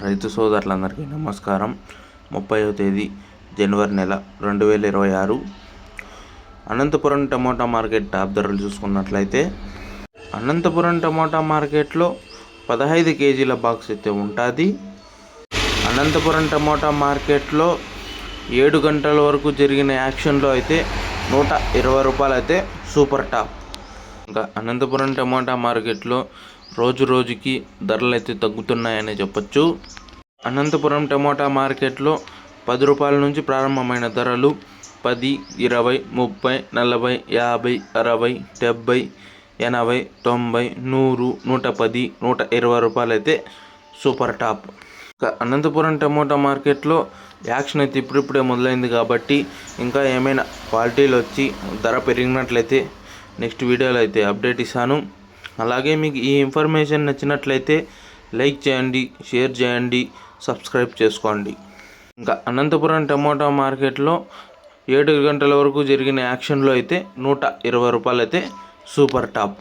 రైతు సోదరులందరికీ నమస్కారం. 30వ తేదీ జనవరి నెల 2026 అనంతపురం టమోటా మార్కెట్ టాప్ ధరలు చూసుకున్నట్లయితే అనంతపురం టమోటా మార్కెట్లో 15 కేజీల బాక్స్ అయితే ఉంటుంది. అనంతపురం టమోటా మార్కెట్లో 7 గంటల వరకు జరిగిన యాక్షన్లో అయితే 120 రూపాయలు అయితే సూపర్ టాప్. ఇంకా అనంతపురం టమోటా మార్కెట్లో రోజు రోజుకి ధరలు అయితే తగ్గుతున్నాయని చెప్పొచ్చు. అనంతపురం టమోటా మార్కెట్లో 10 రూపాయల నుంచి ప్రారంభమైన ధరలు 10, 20, 30, 40, 50, 60, 70, 80, 90, 100, 110, 120 రూపాయలు అయితే సూపర్ టాప్. ఇంకా అనంతపురం టమోటా మార్కెట్లో యాక్షన్ అయితే ఇప్పుడిప్పుడే మొదలైంది కాబట్టి ఇంకా ఏమైనా క్వాలిటీలు వచ్చి ధర పెరిగినట్లయితే నెక్స్ట్ వీడియోలో అయితే అప్డేట్ ఇస్తాను. అలాగే మీకు ఈ ఇన్ఫర్మేషన్ నచ్చినట్లయితే లైక్ చేయండి, షేర్ చేయండి, సబ్స్క్రైబ్ చేసుకోండి. ఇంకా అనంతపురం టమోటా మార్కెట్లో 7 గంటల వరకు జరిగిన యాక్షన్లో అయితే 120 రూపాయలు అయితే సూపర్ టాప్.